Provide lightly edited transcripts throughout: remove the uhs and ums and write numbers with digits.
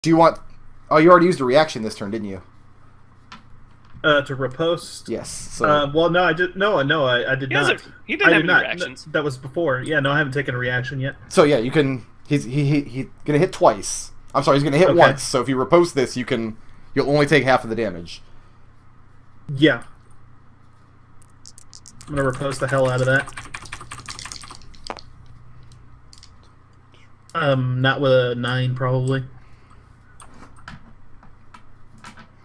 Do you want... Oh, you already used a reaction this turn, didn't you? To riposte? Yes. So... well, no, I did. No, I did not. You didn't have any reactions. That was before. Yeah, no, I haven't taken a reaction yet. So yeah, you can... He's gonna hit twice. I'm sorry, he's gonna hit once. So if you riposte this, you'll only take half of the damage. Yeah. I'm gonna riposte the hell out of that. Not with a 9, probably.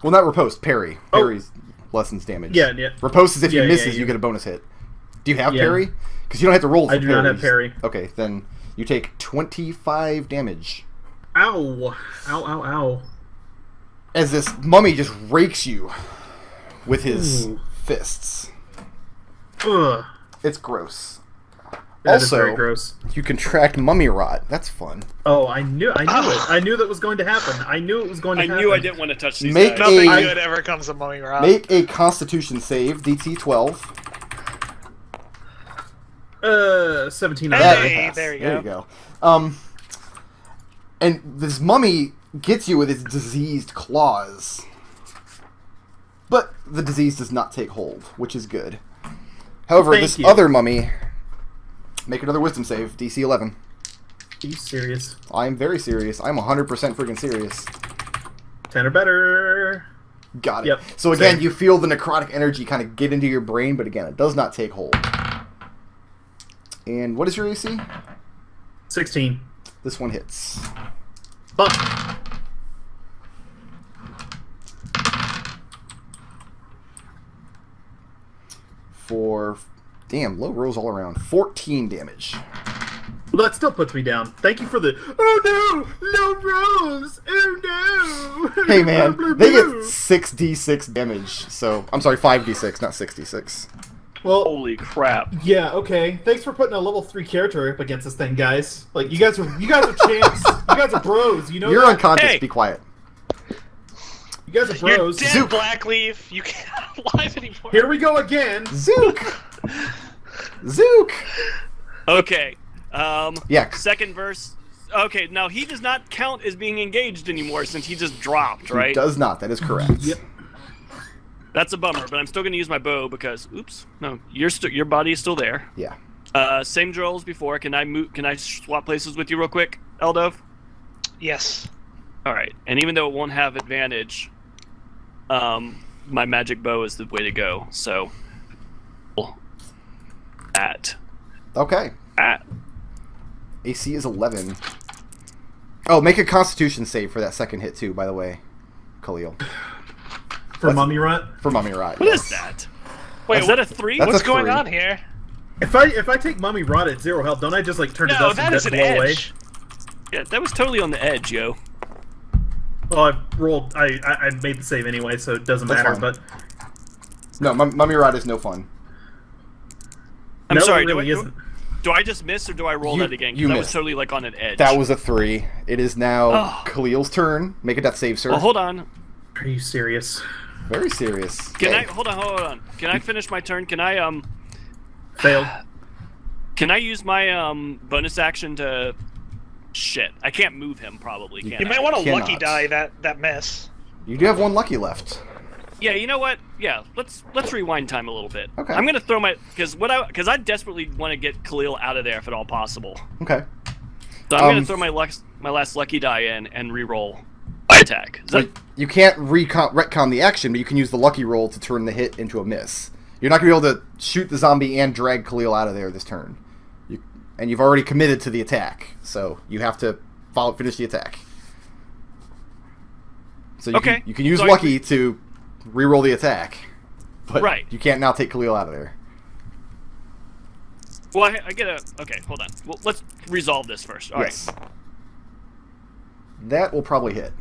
Well, not riposte, parry. Parry's lessens damage. Yeah, yeah. Riposte is if you misses, yeah. you get a bonus hit. Do you have parry? Because you don't have to roll for I do not have parry. Okay, then you take 25 damage. Ow. Ow, ow, ow. As this mummy just rakes you with his fists. Ugh. It's gross. That is very gross. You contract mummy rot. That's fun. Oh, I knew it. I knew that was going to happen. I knew it was going to happen. I knew I didn't want to touch these Make guys. Nothing good ever comes of mummy rot. Make a Constitution save, DC 12. 17. Hey, there you There you go. And this mummy gets you with its diseased claws. But the disease does not take hold, which is good. However, this other mummy... Make another wisdom save, DC 11. Are you serious? I'm very serious. I'm 100% freaking serious. 10 or better. Got it. Yep. So again, you feel the necrotic energy kind of get into your brain, but again, it does not take hold. And what is your AC? 16. This one hits. Buck. For... Damn, low rolls all around. 14 damage. Well, that still puts me down. Thank you for the... Oh no! Low rolls! Oh no! Hey man, they get 6d6 damage, so... I'm sorry, 5d6, not 6d6. Well, Holy crap. yeah, okay. Thanks for putting a level 3 character up against this thing, guys. Like, you guys are champs. You guys are bros, you know You're that? unconscious, Hey! be quiet. You guys are You're bros. dead, Zook. Blackleaf. You can't alive anymore. Here we go again. Zook! Zook! Okay. Yeah. Second verse. Okay, now he does not count as being engaged anymore since he just dropped, right? He does not, that is correct. Yep. That's a bummer, but I'm still going to use my bow because, oops, no, your body is still there. Yeah. Same drill as before. Can I swap places with you real quick, Eldove? Yes. All right. And even though it won't have advantage, my magic bow is the way to go. So, Okay. at. AC is 11. Oh, make a Constitution save for that second hit too, by the way, Khalil. For mummy rot. For mummy rot. What yes. is that? Wait, Is that a 3? That's what's a going 3. on here? If I take mummy rot at 0 health, don't I just like turn to No, dust that and is death an blow away? edge. Yeah, that was totally on the edge, yo. Well, I rolled. I made the save anyway, so it doesn't That's matter. fine. But No, mummy rot is no fun. I'm no, sorry. it really isn't. Do I just miss or do I roll that again? 'Cause you that was missed. totally like on an edge. That was a 3. It is now Oh. Khalil's turn. Make a death save, sir. Well, hold on. Are you serious? Very serious. Can Okay. I hold on? Can I finish my turn? Can I Failed. Can I use my bonus action to? Shit, I can't move him. Probably can't. You I? might want to Cannot. lucky die that miss. You do have one lucky left. Yeah, you know what? Yeah, let's rewind time a little bit. Okay. I'm gonna throw my because I desperately want to get Khalil out of there if at all possible. Okay. So I'm gonna throw my last lucky die in and re-roll my attack. Is that, But you can't retcon the action, but you can use the lucky roll to turn the hit into a miss. You're not going to be able to shoot the zombie and drag Khalil out of there this turn. And you've already committed to the attack, so you have to finish the attack. So you can use So lucky to re-roll the attack, but Right. you can't now take Khalil out of there. well, I get a. Okay, hold on. Well, let's resolve this first. All right. Yes. That will probably hit.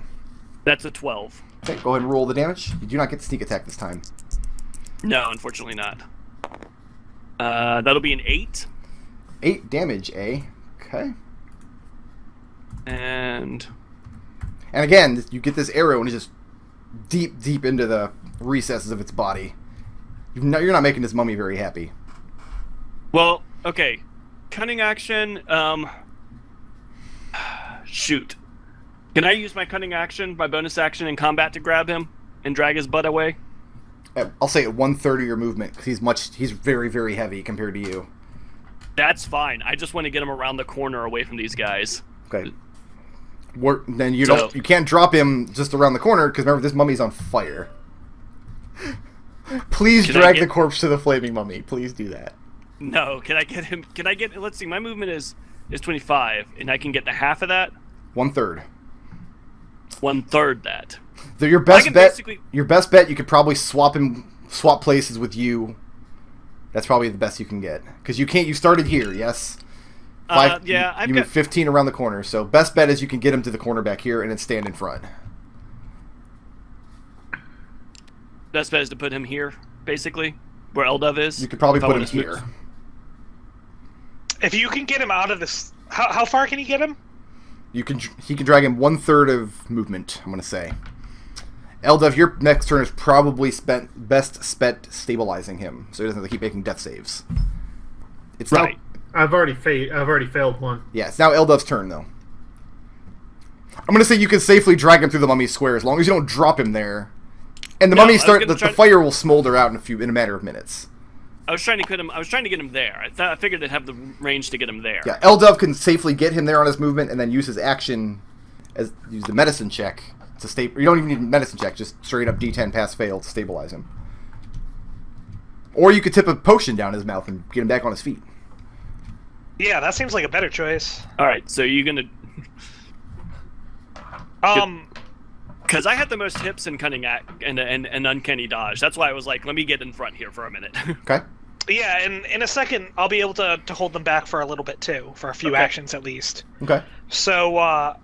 That's a 12. Okay, go ahead and roll the damage. You do not get sneak attack this time. No, unfortunately not. That'll be an 8. 8 damage, eh? Okay. And again, you get this arrow and it's just deep into the recesses of its body. You're not making this mummy very happy. well, okay, cunning action. Shoot. Can I use my cunning action, my bonus action in combat to grab him and drag his butt away? I'll say at 1/3 of your movement, because he's very, very heavy compared to you. That's fine. I just want to get him around the corner away from these guys. Okay. Then you can't drop him just around the corner, because remember, this mummy's on fire. Please drag the corpse to the flaming mummy. Please do that. No, can I get him? Let's see, my movement is 25, and I can get the half of that? 1/3. 1/3 that. Your best bet, you could probably swap places with you. That's probably the best you can get. Because you started here, yes? Yeah, you moved 15 around the corner, so best bet is you can get him to the corner back here and then stand in front. Best bet is to put him here, basically, where Eldove is. You could probably put him here. If you can get him out of this... How far can you get him? He can drag him 1/3 of movement, I'm going to say. Eldove, your next turn is probably best spent stabilizing him, so he doesn't have to keep making death saves. It's right. I've already failed one. Yeah, it's now Eldove's turn, though. I'm going to say you can safely drag him through the mummy square as long as you don't drop him there. And the the fire will smolder out in a matter of minutes. I was trying to get him there. I figured I'd have the range to get him there. Yeah, Eldove can safely get him there on his movement and then use his action use the medicine check to stay. You don't even need a medicine check, just straight up D10 pass fail to stabilize him. Or you could tip a potion down his mouth and get him back on his feet. Yeah, that seems like a better choice. All right, so you're gonna. Because I had the most hips and cunning and uncanny dodge. That's why I was like, let me get in front here for a minute. Okay. Yeah, and in a second, I'll be able to hold them back for a little bit too, for a few actions at least. Okay. So,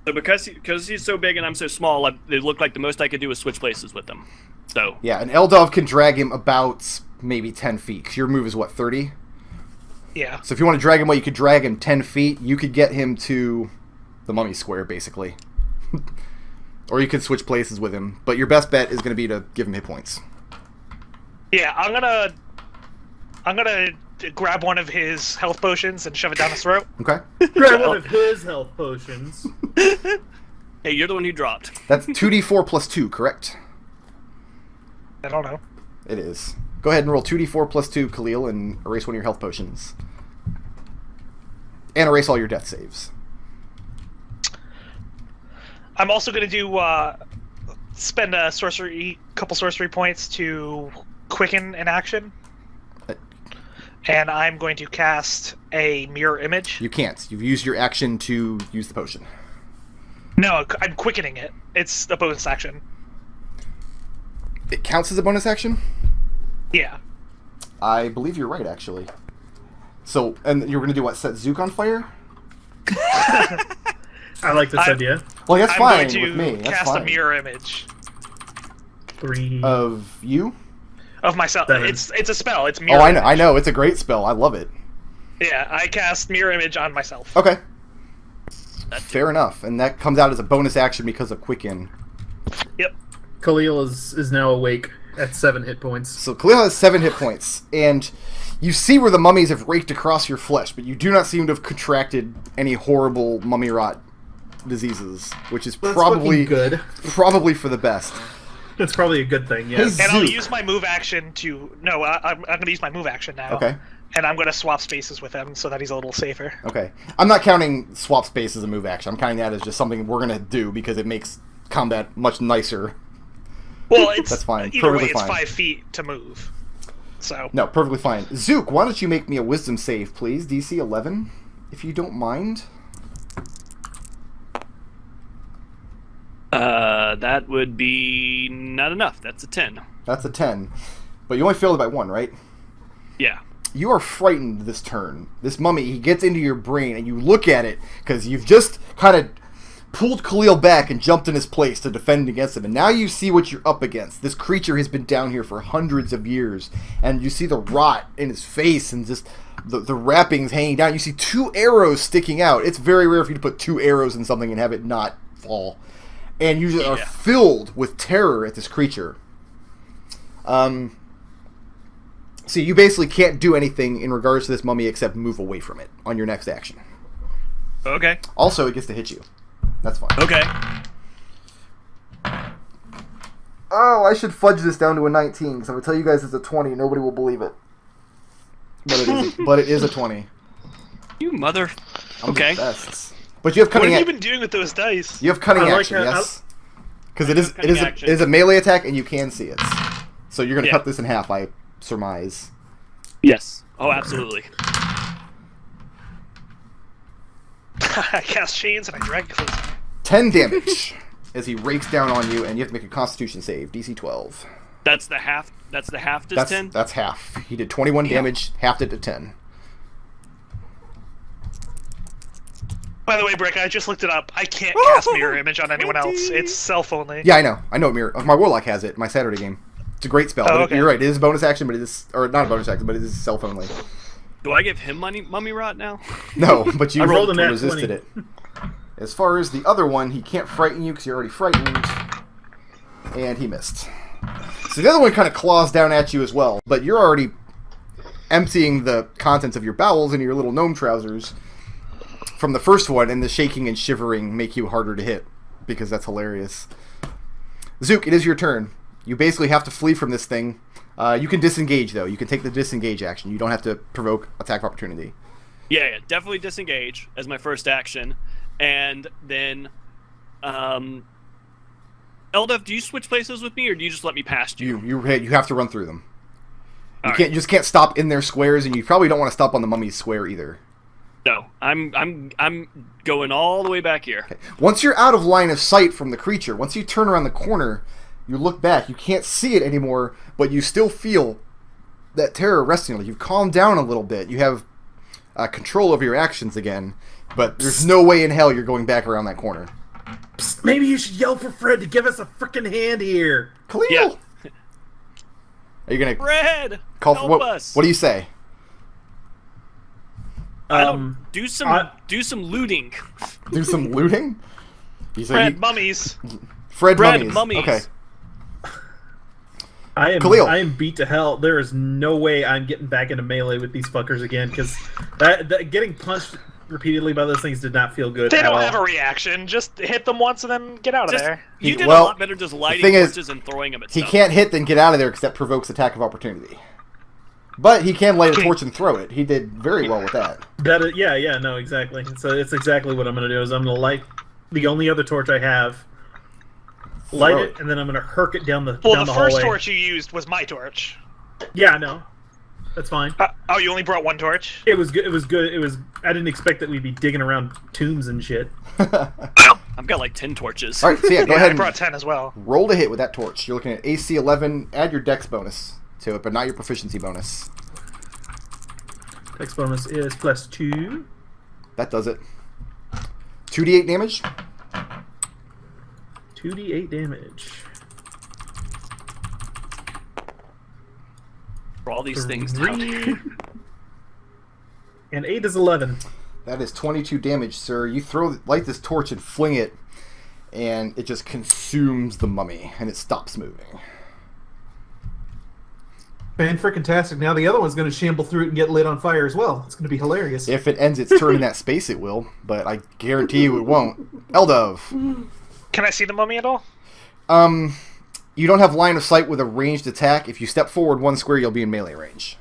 So because he's so big and I'm so small, it looked like the most I could do was switch places with him. So. Yeah, and Eldove can drag him about maybe 10 feet. Because your move is what, 30? Yeah. So if you want to drag him, you could drag him 10 feet. You could get him to the mummy square, basically. Or you could switch places with him. But your best bet is going to be to give him hit points. Yeah, I'm gonna grab one of his health potions and shove it down his throat. Okay. Grab one of his health potions. Hey, you're the one who dropped. That's 2d4 plus 2, correct? I don't know. It is. Go ahead and roll 2d4 plus 2, Khalil, and erase one of your health potions. And erase all your death saves. I'm also going to do spend a couple sorcery points to quicken an action, and I'm going to cast a mirror image. You can't. You've used your action to use the potion. No, I'm quickening it. It's a bonus action. It counts as a bonus action? Yeah. I believe you're right, actually. So, and you're going to do what? Set Zook on fire? I like this idea. Well, that's fine I'm going with me. to That's cast fine. a mirror image 3 of you? of myself. 7. It's a spell. It's mirror. Oh, I image. know. I know. It's a great spell. I love it. Yeah, I cast mirror image on myself. Okay. Fair enough. And that comes out as a bonus action because of Quicken. Yep. Khalil is now awake at 7 hit points. So Khalil has 7 hit points, and you see where the mummies have raked across your flesh, but you do not seem to have contracted any horrible mummy rot diseases, which is probably good. Probably for the best. That's probably a good thing, yes. Hey, And I'll Zook. use my move action to... No, I'm going to use my move action now. Okay. And I'm going to swap spaces with him so that he's a little safer. Okay. I'm not counting swap space as a move action. I'm counting that as just something we're going to do because it makes combat much nicer. Well, it's... That's fine. Either way, Perfectly it's fine. 5 feet to move. So... No, perfectly fine. Zook, why don't you make me a wisdom save, please? DC 11, if you don't mind. That would be not enough. That's a 10. That's a 10. But you only failed it by 1, right? Yeah. You are frightened this turn. This mummy, he gets into your brain, and you look at it, because you've just kind of pulled Khalil back and jumped in his place to defend against him. And now you see what you're up against. This creature has been down here for hundreds of years, and you see the rot in his face and just the wrappings hanging down. You see 2 arrows sticking out. It's very rare for you to put 2 arrows in something and have it not fall. And you just are filled with terror at this creature. So you basically can't do anything in regards to this mummy except move away from it on your next action. Okay. Also, it gets to hit you. That's fine. Okay. Oh, I should fudge this down to a 19, because if I tell you guys it's a 20, nobody will believe it. But it is a 20. You mother... I'm Okay. the best. But you have What cunning have you been doing with those dice? You have cunning I like action, how- yes? Because it cunning is action. a melee attack, and you can see it. So you're going to Yeah. cut this in half, I surmise. Yes. Oh, absolutely. I cast chains and I drag close. 10 damage as he rakes down on you, and you have to make a Constitution save, DC 12. That's the half. That's the half. Does That's 10. that's half. He did 21 damage, halved it to 10. By the way, Brick, I just looked it up. I can't cast mirror image on anyone else. It's self only. Yeah, I know. I know Mirror. My Warlock has it. My Saturday game. It's a great spell. Oh, but okay. You're right. It is a bonus action, but it is, or not a bonus action, but it is self only. Do I give him mummy rot now? No, but you I rolled a nat resisted 20. it. As far as the other one, he can't frighten you because you're already frightened, and he missed. So the other one kind of claws down at you as well, but you're already emptying the contents of your bowels into your little gnome trousers from the first one, and the shaking and shivering make you harder to hit, because that's hilarious. Zook, it is your turn. You basically have to flee from this thing. You can disengage, though. You can take the disengage action. You don't have to provoke attack of opportunity. Yeah, definitely disengage as my first action, and then, Eldove, do you switch places with me, or do you just let me past you? You have to run through them. You All can't just can't stop in their squares, and you probably don't want to stop on the mummy's square either. No, I'm going all the way back here. Okay. Once you're out of line of sight from the creature, once you turn around the corner, you look back. You can't see it anymore, but you still feel that terror resting on you. You've calmed down a little bit. You have control over your actions again, but there's no way in hell you're going back around that corner. Psst, maybe you should yell for Fred to give us a freaking hand here. Khalil! Yeah. Are you gonna Red, call for help what? us. What do you say? I don't do some looting. Do some looting? You say Fred, mummies. Fred Fred mummies. mummies. Okay. I am beat to hell. There is no way I'm getting back into melee with these fuckers again, because that getting punched repeatedly by those things did not feel good. They at don't all. have a reaction. Just hit them once and then get out of Just, there. you did well, a lot better just lighting thing is, torches and throwing them at He stuff. can't hit, then get out of there, because that provokes attack of opportunity. But he can light a torch and throw it. He did very well with that. No, exactly. So it's exactly what I'm going to do. Is I'm going to light the only other torch I have, light Throw it, and then I'm going to herk it down the Well, down the the first hallway. torch you used was my torch. Yeah, no, that's fine. Oh, you only brought one torch? It was good. It was good. It was. I didn't expect that we'd be digging around tombs and shit. I've got like 10 torches. Alright, so yeah, go Yeah, ahead I and brought 10 as well. roll to hit with that torch. You're looking at AC 11. Add your dex bonus to it, but not your proficiency bonus. Dex bonus is +2. That does it. 2d8 damage. 2d8 damage. For all these things. 3. And 8 is 11. That is 22 damage, sir. You light this torch and fling it, and it just consumes the mummy, and it stops moving. Fan-frickin-tastic. Now the other one's going to shamble through it and get lit on fire as well. It's going to be hilarious. If it ends its turn in that space, it will, but I guarantee you it won't. Eldove. Can I see the mummy at all? You don't have line of sight with a ranged attack. If you step forward one square, you'll be in melee range.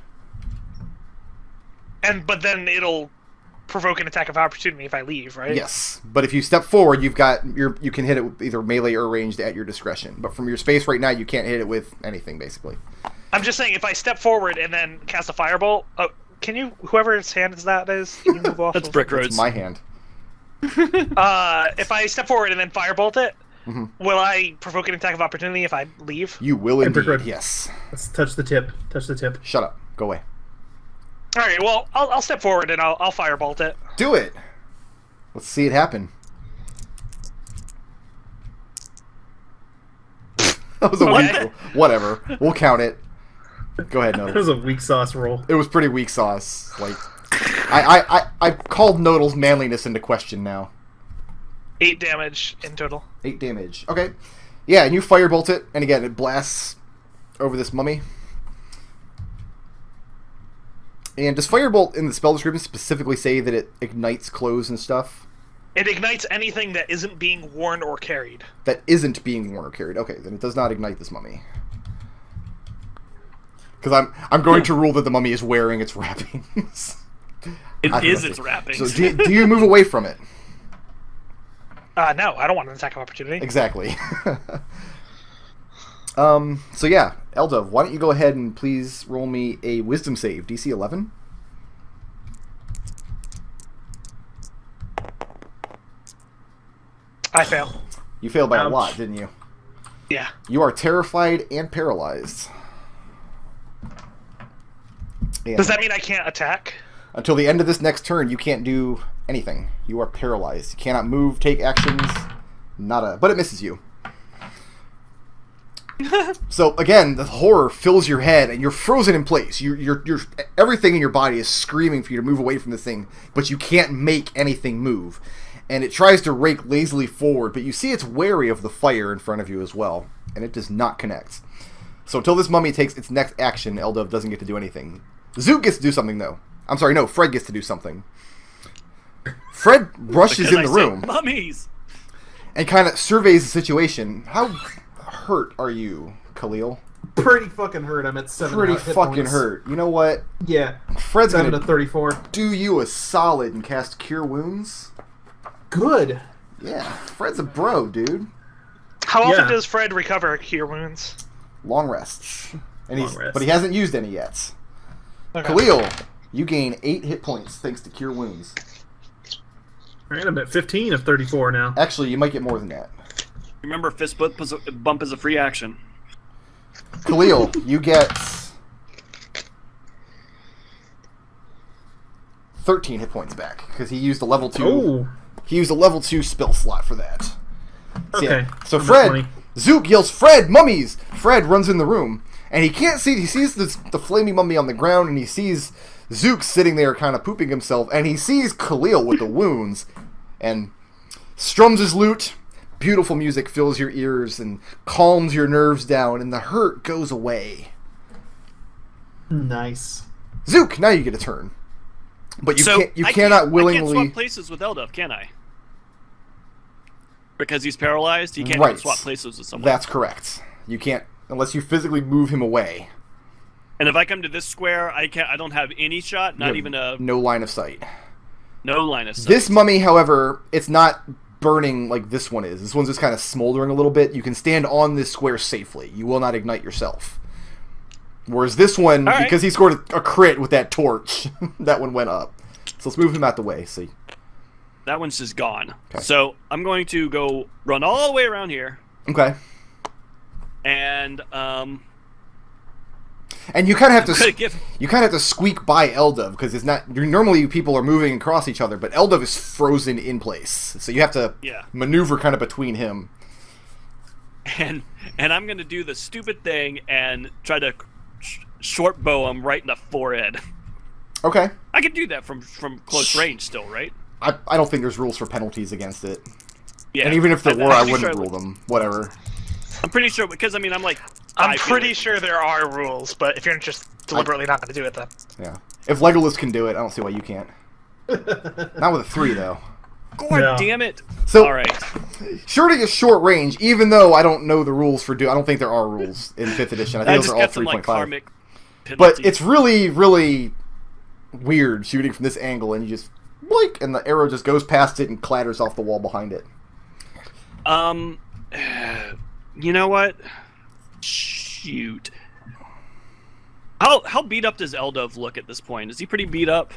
But then it'll provoke an attack of opportunity if I leave, right? Yes, but if you step forward, you can hit it with either melee or ranged at your discretion. But from your space right now, you can't hit it with anything, basically. I'm just saying, if I step forward and then cast a firebolt, can you, whoever's hand is that is, can you move off? That's of- Brick Road's. It's my hand. If I step forward and then firebolt it, Mm-hmm. will I provoke an attack of opportunity if I leave? You will Brick indeed, Road. yes. Let's touch the tip. Touch the tip. Shut up. Go away. All right. Well, I'll step forward and I'll firebolt it. Do it! Let's see it happen. That was a Okay. weak... Whatever. We'll count it. Go ahead, That Nodal. was a weak sauce roll. It was pretty weak sauce. Like, I called Nodal's manliness into question now. 8 damage in total. 8 damage. Okay. Yeah, and you firebolt it, and again, it blasts over this mummy. And does firebolt in the spell description specifically say that it ignites clothes and stuff? It ignites anything that isn't being worn or carried. That isn't being worn or carried. Okay, then it does not ignite this mummy. Because I'm going to rule that the mummy is wearing its wrappings. It is its wrappings. So do you move away from it? No, I don't want an attack of opportunity. Exactly. So yeah, Eldove, why don't you go ahead and please roll me a wisdom save, DC 11? I fail. You failed by a Ouch. lot, didn't you? Yeah. You are terrified and paralyzed. And Does that mean I can't attack? until the end of this next turn, you can't do anything. You are paralyzed. You cannot move, take actions, nada. But it misses you. So again, the horror fills your head, and you're frozen in place. You're everything in your body is screaming for you to move away from this thing, but you can't make anything move. And it tries to rake lazily forward, but you see it's wary of the fire in front of you as well, and it does not connect. So until this mummy takes its next action, Eldove doesn't get to do anything. Zook gets to do something though. I'm sorry, no, Fred gets to do something. Fred rushes in the room Mummies. and kind of surveys the situation. How hurt are you, Khalil? Pretty fucking hurt. I'm at 7 Pretty hit fucking points. hurt. You know what? Yeah. Fred's 7 gonna to 34. do you a solid and cast Cure Wounds. Good. Yeah, Fred's a bro, dude. How often Yeah. does Fred recover cure wounds? Long rests, and Long rest. but he hasn't used any yet. Okay. Khalil, you gain 8 hit points thanks to Cure Wounds. Alright, I'm at 15 of 34 now. Actually, you might get more than that. Remember, fist bump is a free action. Khalil, you get 13 hit points back because he used a level 2. Oh. He used a level 2 spell slot for that. So, Okay. So I'm at Fred, 20. Zook yells, "Fred, mummies!" Fred runs in the room, and he can't see. He sees the flaming mummy on the ground, and he sees Zook sitting there kind of pooping himself, and he sees Khalil with the wounds, and strums his lute. Beautiful music fills your ears and calms your nerves down, and the hurt goes away. Nice. Zook, now you get a turn. But you I cannot I willingly... can't swap places with Eldove, can I? Because he's paralyzed, he can't Right. swap places with someone. That's correct. You can't, unless you physically move him away. And if I come to this square, I don't have any shot, not You even have a no line of sight. no line of sight. This mummy, however, it's not burning like this one is. This one's just kind of smoldering a little bit. You can stand on this square safely. You will not ignite yourself. Whereas this one, All right. because he scored a crit with that torch, that one went up. So let's move him out the way. See, That one's just gone. Okay. So I'm going to go run all the way around here, okay. and And you kind of have gonna to give you kind of have to squeak by Eldove because it's not. Normally people are moving across each other, but Eldove is frozen in place. So you have to Yeah. maneuver kind of between him. and I'm going to do the stupid thing and try to short bow him right in the forehead. Okay. I can do that from close range still, right? I don't think there's rules for penalties against it. Yeah. And even if there were, I I'm pretty wouldn't sure rule them. Whatever. I'm pretty sure because I'm like I'm 5 feet pretty away. sure there are rules, but if you're just deliberately not going to do it, then Yeah. If Legolas can do it, I don't see why you can't. Not with a 3, though. God No. damn it! So, All right. shooting is short range, even though I don't know the rules for I don't think there are rules in 5th edition. I think I those just are all got some like 3.5. karmic But penalties. it's really, really weird shooting from this angle, and you just blink, and the arrow just goes past it and clatters off the wall behind it. You know what? Shoot. How beat up does Eldove look at this point? Is he pretty beat up?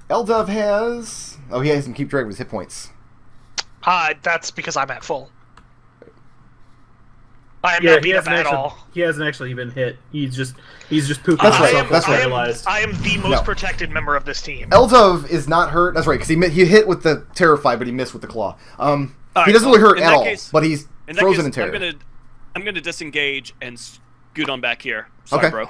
Eldove has... Oh, he has him keep track of his hit points. that's because I'm at full. I am Yeah, not beat up at all. He hasn't actually been hit. He's just pooped That's right, himself that's and right. paralyzed. I am the most No. protected member of this team. Eldove is not hurt. That's right, because he hit with the Terrify, but he missed with the Claw. He right, doesn't well, really hurt in at that all, case- but he's In that frozen case, in terror. I'm gonna disengage and scoot on back here. Sorry, Okay. bro.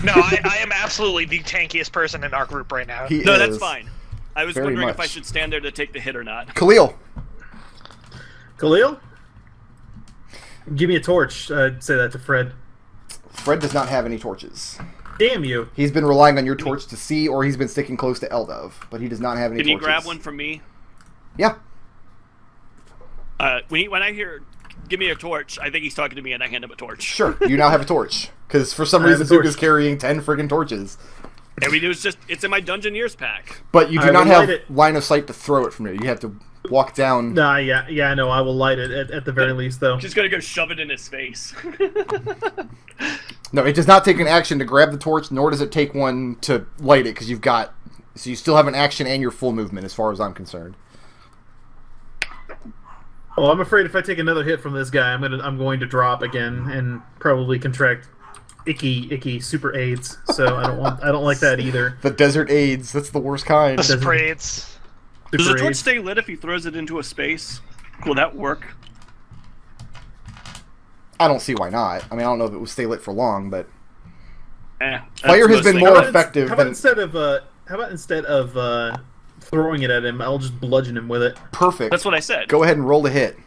No, I am absolutely the tankiest person in our group right now. He No, is. that's fine. I was Very wondering if I much. should stand there to take the hit or not. Khalil. Khalil? Give me a torch. Say that to Fred. Fred does not have any torches. Damn you. He's been relying on your torch to see, or he's been sticking close to Eldove, but he does not have any Can you torches. grab one from me? Yeah. When I hear, give me a torch, I think he's talking to me, and I hand him a torch. Sure. You now have a torch. Because for some I have reason, a Zook torch. is carrying 10 friggin' torches. I mean, it's in my Dungeoneers pack. But you do I not will have light it. line of sight to throw it from there. You have to walk down. Nah, yeah, I know. I will light it at the very least, though. Just gonna go shove it in his face. No, it does not take an action to grab the torch, nor does it take one to light it, because you've got... So you still have an action and your full movement, as far as I'm concerned. Oh, I'm afraid if I take another hit from this guy, I'm going to drop again and probably contract icky super AIDS. So I don't like that either. The desert AIDS, that's the worst kind. The sprays. Does the Super torch AIDS. stay lit if he throws it into a space? Will that work? I don't see why not. I mean, I don't know if it would stay lit for long, but... That's Fire has most been things. more effective How about than... instead of throwing it at him, I'll just bludgeon him with it. Perfect. That's what I said. Go ahead and roll the hit.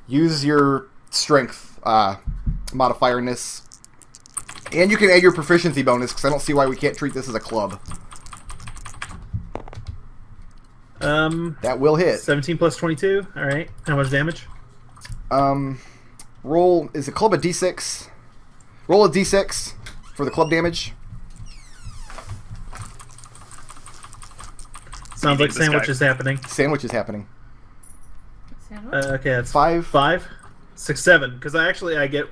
Use your strength modifier in this. And you can add your proficiency bonus, because I don't see why we can't treat this as a club. That will hit. 17 plus 22. All right. How much damage? Roll... Is the club a d6? Roll a d6 for the club damage. Sounds like this guy. sandwich is happening. Sandwich is happening. Okay, that's 5. 5, 6, 7. Because I get.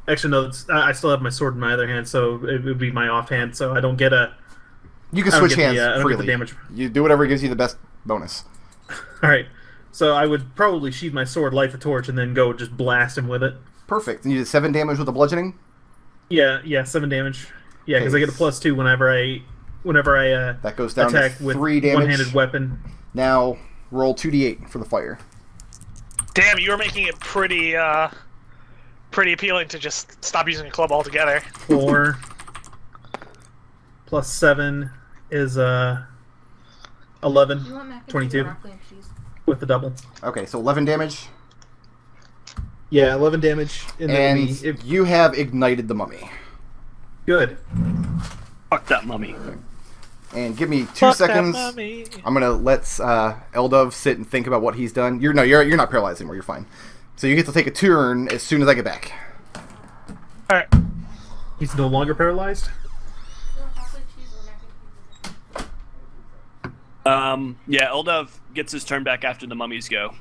Actually, no. I still have my sword in my other hand, so it would be my offhand. So I don't get a. You can I don't switch get hands the, I don't get freely. the damage. You do whatever gives you the best bonus. All right. So I would probably sheathe my sword, light the torch, and then go just blast him with it. Perfect. And you did 7 damage with the bludgeoning? Yeah, 7 damage. Yeah, because I get a +2 whenever I That goes down attack to with 3 damage. one-handed weapon. Now, roll 2d8 for the fire. Damn, you were making it pretty appealing to just stop using a club altogether. 4 plus 7 is 11. You want mac and 22. cheese or broccoli and cheese? With the double. Okay, so 11 damage. Yeah, 11 damage. And you have ignited the mummy. Good. Fuck that mummy. And give me 2 Fuck that seconds. mummy. I'm gonna let Eldove sit and think about what he's done. You're not paralyzed anymore. You're fine. So you get to take a turn as soon as I get back. All right. He's no longer paralyzed? You want broccoli and cheese or mac and cheese? Yeah, Eldove gets his turn back after the mummies go.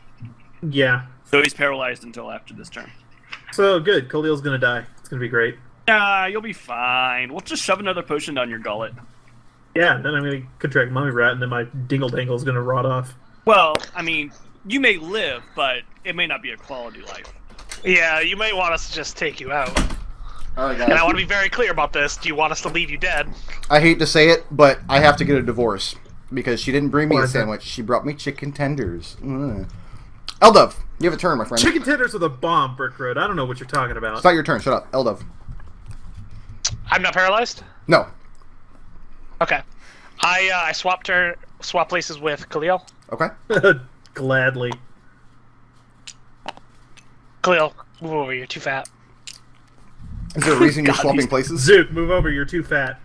Yeah. So he's paralyzed until after this turn. So, good. Khalil's gonna die. It's gonna be great. Nah, you'll be fine. We'll just shove another potion down your gullet. Yeah, then I'm gonna contract mummy rat, and then my dingle-dangle's gonna rot off. Well, I mean, you may live, but it may not be a quality life. Yeah, you might want us to just take you out. All right, And I guys. want to be very clear about this. Do you want us to leave you dead? I hate to say it, but I have to get a divorce because she didn't bring me Why a is that? sandwich. She brought me chicken tenders. Eldove, you have a turn, my friend. Chicken tenders with a bomb, Brick Road. I don't know what you're talking about. It's not your turn. Shut up, Eldove. I'm not paralyzed? No. Okay. I swap places with Khalil. Okay. Gladly. Khalil, move over. You're too fat Is there a reason you're God, swapping these- places? Zook, move over. You're too fat.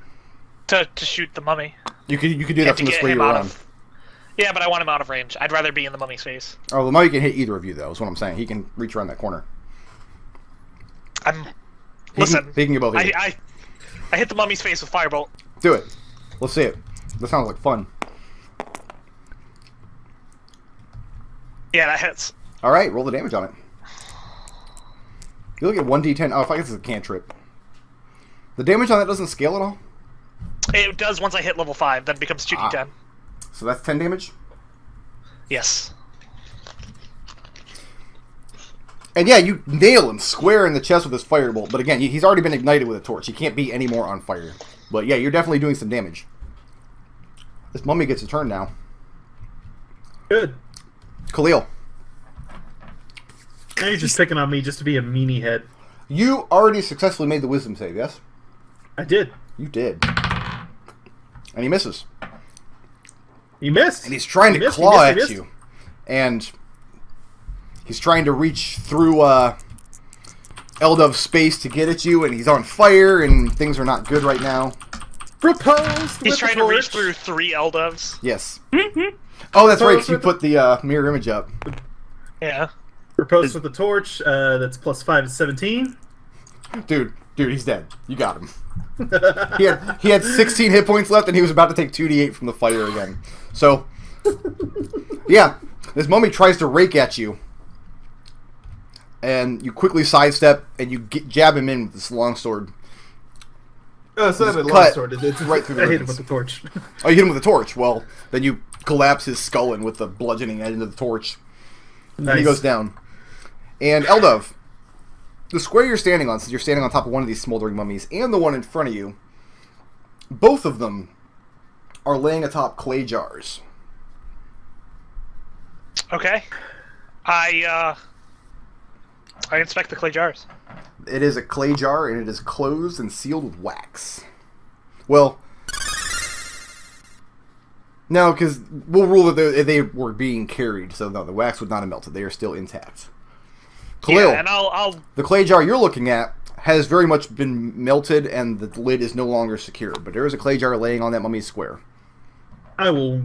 to shoot the mummy. You could do And that to from the get square him you're out on. of. Yeah, but I want him out of range. I'd rather be in the mummy's face. Oh, the mummy can hit either of you, though. Is what I'm saying. He can reach around that corner. Listen, he can get both of you. I hit the mummy's face with firebolt. Do it. Let's see it. That sounds like fun. Yeah, that hits. All right, roll the damage on it. You look at 1d10. Oh, if I guess it's a cantrip. The damage on that doesn't scale at all? It does once I hit level 5, then it becomes 2d10. So that's 10 damage? Yes. And yeah, you nail him square in the chest with his firebolt. But again, he's already been ignited with a torch. He can't be any more on fire. But yeah, you're definitely doing some damage. This mummy gets a turn now. Good. Khalil, Now you're just picking on me just to be a meanie head. you already successfully made the wisdom save, yes? I did. You did. And he misses. You missed. And he's trying to He missed, claw he missed, at he you. And he's trying to reach through Eldove's space to get at you, and he's on fire, and things are not good right now. Proposed He's with trying the to reach torch. through 3 Eldoves. Yes. Oh, that's right. 'Cause you put the mirror image up. Yeah. Riposte with the torch. That's +5 is 17. Dude, he's dead. You got him. He had 16 hit points left, and he was about to take 2d8 from the fire again. So, yeah, this mummy tries to rake at you, and you quickly sidestep, and you jab him in with this long sword. Oh, it's not a Just long cut sword. It's right through the I hit him ribs. with the torch. Oh, you hit him with a torch. Well, then you collapse his skull in with the bludgeoning end of the torch, and he goes down. And Eldove, the square you're standing on, since you're standing on top of one of these smoldering mummies, and the one in front of you, both of them are laying atop clay jars. Okay. I inspect the clay jars. It is a clay jar, and it is closed and sealed with wax. Well, no, because we'll rule that they were being carried, so no, the wax would not have melted. They are still intact. Khalil, Yeah, and I'll the clay jar you're looking at has very much been melted, and the lid is no longer secure. But there is a clay jar laying on that mummy's square. I will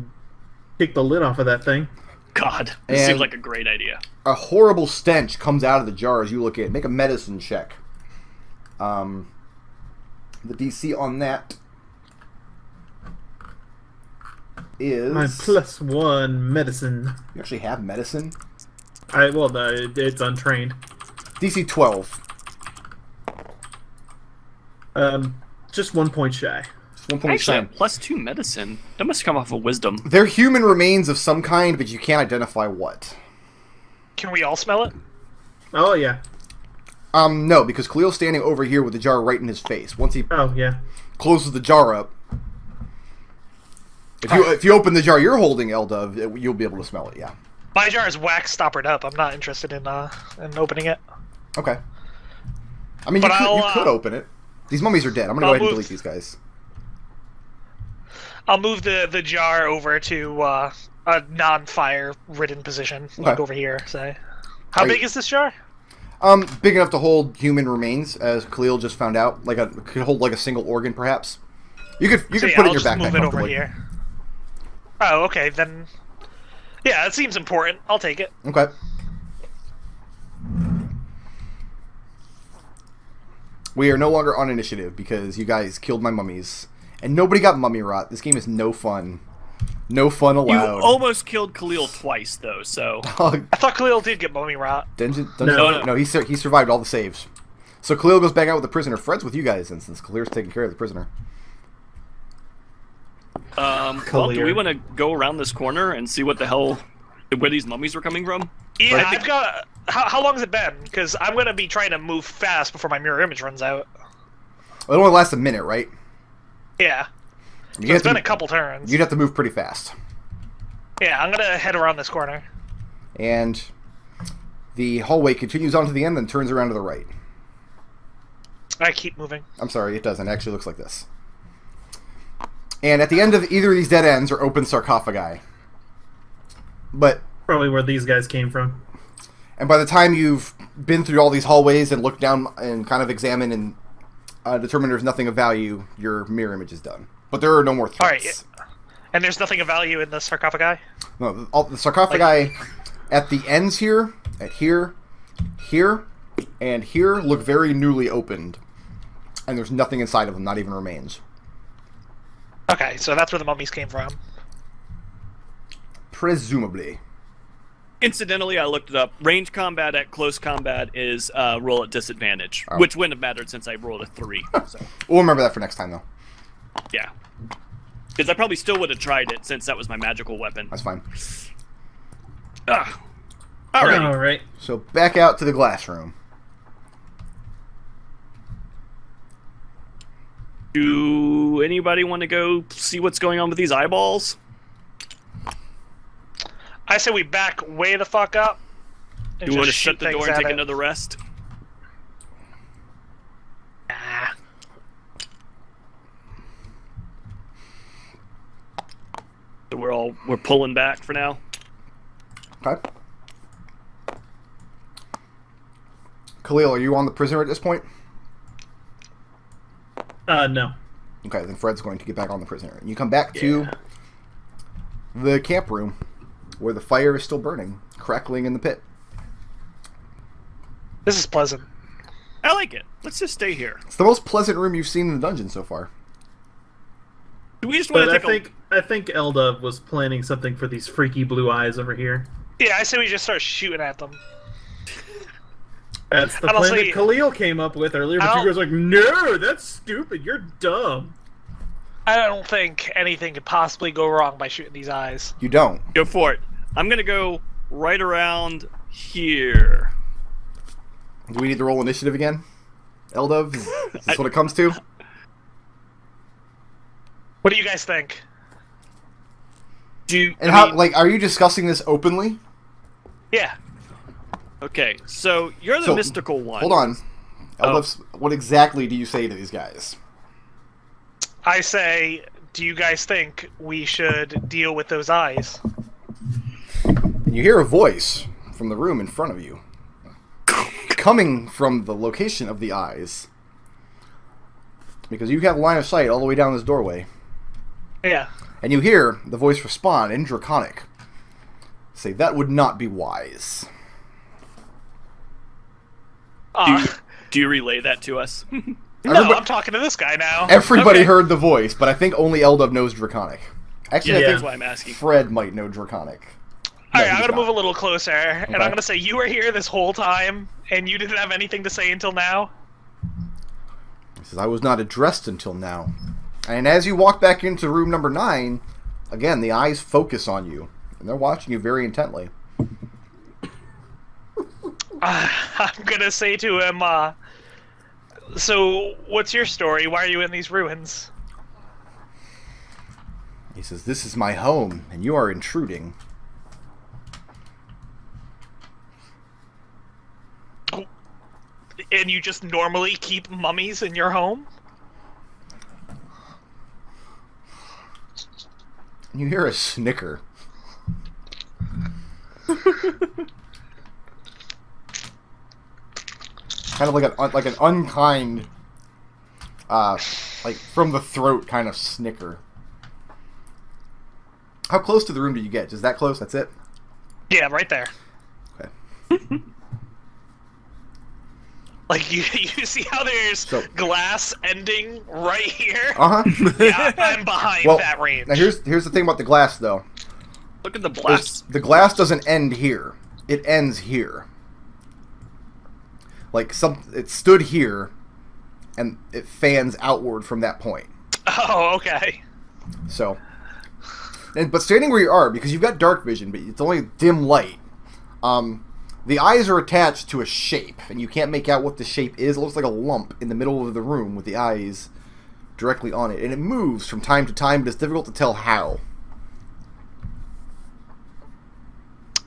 take the lid off of that thing. God, this And- seems like a great idea. A horrible stench comes out of the jar as you look at it. Make a medicine check. The DC on that is... My +1 medicine. You actually have medicine? It's untrained. DC 12. Just 1 point shy. Just 1 point Actually, shine. +2 medicine. That must come off of wisdom. They're human remains of some kind, but you can't identify what. Can we all smell it? Oh yeah. No, because Khalil's standing over here with the jar right in his face. Once he Oh yeah. closes the jar up, if you open the jar you're holding, Eldove, you'll be able to smell it. Yeah. My jar is wax stoppered up. I'm not interested in opening it. Okay. I mean, But you could open it. These mummies are dead. I'm gonna go ahead and delete these guys. I'll move the jar over to a non-fire ridden position, like Okay. over here. Say, how Are big you- is this jar? Big enough to hold human remains, as Khalil just found out. Could hold like a single organ, perhaps. You could So, put it I'll in your just backpack. move it over comfortably. here. Oh, okay then. Yeah, it seems important. I'll take it. Okay. We are no longer on initiative because you guys killed my mummies. And nobody got mummy rot. This game is no fun. No fun You allowed. almost killed Khalil twice, though, so... I thought Khalil did get mummy rot. No, he survived all the saves. So Khalil goes back out with the prisoner. Fred's with you guys, and since Khalil's taking care of the prisoner. Well, do we want to go around this corner and see what the hell... where these mummies were coming from? Yeah, I've got. How long has it been? Because I'm gonna be trying to move fast before my mirror image runs out. Well, it only lasts a minute, right? Yeah. I mean, So it's been a couple turns. You'd have to move pretty fast. Yeah, I'm gonna head around this corner. And the hallway continues on to the end, then turns around to the right. I keep moving. I'm sorry, it doesn't. It actually looks like this. And at the end of either of these dead ends are open sarcophagi. But, Probably where these guys came from. and by the time you've been through all these hallways and looked down and kind of examined and determined there's nothing of value, your mirror image is done. But there are no more threats. Alright, and there's nothing of value in the sarcophagi? No, all the sarcophagi at the ends here, here, and here look very newly opened. And there's nothing inside of them, not even remains. Okay, so that's where the mummies came from. Presumably. Incidentally, I looked it up. Range combat at close combat is roll at disadvantage, Oh. which wouldn't have mattered since I rolled a 3. So, We'll remember that for next time, though. yeah. Because I probably still would have tried it since that was my magical weapon. That's fine. Ah. Alrighty. All right. So back out to the glass room. Do anybody want to go see what's going on with these eyeballs? I say we back way the fuck up. And Do you want to just shut shoot the things door and at take it. another rest? Nah. So we're pulling back for now. Okay. Khalil, are you on the prisoner at this point? No. Okay, then Fred's going to get back on the prisoner. And you come back to The camp room, where the fire is still burning, crackling in the pit. This is pleasant. I like it. Let's just stay here. It's the most pleasant room you've seen in the dungeon so far. Do we just want But to take I think Eldove was planning something for these freaky blue eyes over here. Yeah, I say we just start shooting at them. That's the I don't plan see- that Khalil came up with earlier, I but you don't- guys were like, no, that's stupid, you're dumb. I don't think anything could possibly go wrong by shooting these eyes. You don't. Go for it. I'm going to go right around here. Do we need to roll initiative again? Eldove? Is this what it comes to? What do you guys think? And how, like, are you discussing this openly? Yeah. Okay, so you're the So, mystical one. Hold on. Oh. Eldove's, what exactly do you say to these guys? I say, do you guys think we should deal with those eyes? And you hear a voice from the room in front of you. Coming from the location of the eyes. Because you have line of sight all the way down this doorway. Yeah. And you hear the voice respond in Draconic. Say, that would not be wise. Do you relay that to us? No, Everybody- I'm talking to this guy now. Everybody Okay. heard the voice, but I think only Eldove knows Draconic. Actually, Yeah, I that's think why I'm asking. Fred might know Draconic. Alright, No, I'm he's gonna move a not. little closer, and Okay. I'm gonna say you were here this whole time, and you didn't have anything to say until now? He says, I was not addressed until now. And as you walk back into room number 9, again, the eyes focus on you. And they're watching you very intently. I'm gonna say to him, so, what's your story? Why are you in these ruins? He says, this is my home, and you are intruding. And you just normally keep mummies in your home? You hear a snicker. Kind of like an unkind, like from the throat kind of snicker. How close to the room do you get? Is that close? That's it? Yeah, right there. Okay. Like, you see how there's So- glass ending right here? Uh-huh. Yeah, I'm behind Well, that range. now here's the thing about the glass, though. Look at the blast. The glass doesn't end here. It ends here. Like, it stood here, and it fans outward from that point. Oh, okay. So, but standing where you are, because you've got dark vision, but it's only dim light, the eyes are attached to a shape, and you can't make out what the shape is. It looks like a lump in the middle of the room with the eyes directly on it, and it moves from time to time, but it's difficult to tell how.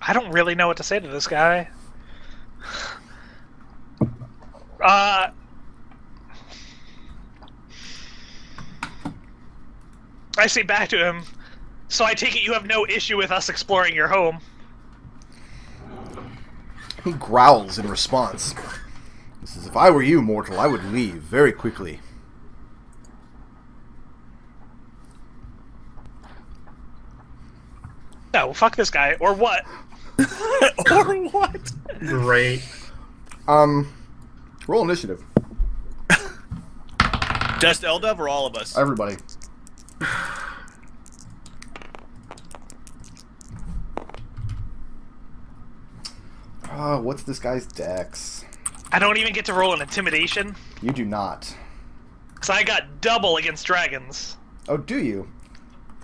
I don't really know what to say to this guy. I say back to him, so I take it you have no issue with us exploring your home. He growls in response. He says, if I were you, mortal, I would leave very quickly. No, fuck this guy, or what? Or what? Great. Roll initiative. Just Eldove or all of us? Everybody. What's this guy's dex? I don't even get to roll an intimidation, You do not. because I got double against dragons. Oh, do you?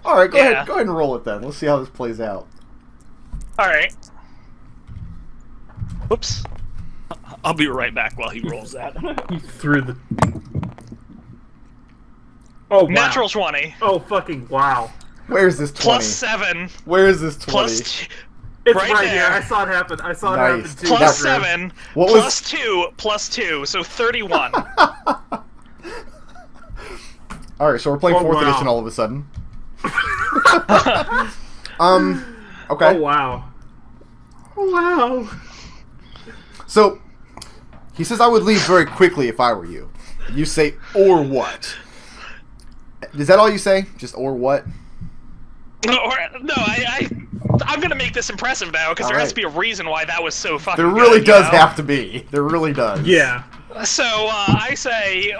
Alright, go Yeah. ahead. Go ahead and roll it then. Let's see how this plays out. Alright. Whoops. I'll be right back while he rolls that. You threw the... Oh, wow. Natural 20. Oh, fucking wow. Where's this 20? Plus 7. Where is this 20? Plus It's Right right, here. there. I saw it happen. I saw it Nice. happen too. plus Now- 7. What Plus was- 2. Plus 2. So 31. Alright, so we're playing Oh, 4th wow. edition all of a sudden. Okay. Oh, wow. Oh, wow. So, he says I would leave very quickly if I were you. You say, or what? Is that all you say? Just or what? I'm gonna make this impressive now because there has to be a reason why that was so fucking. There really good, does you know? have to be. There really does. Yeah. So I say,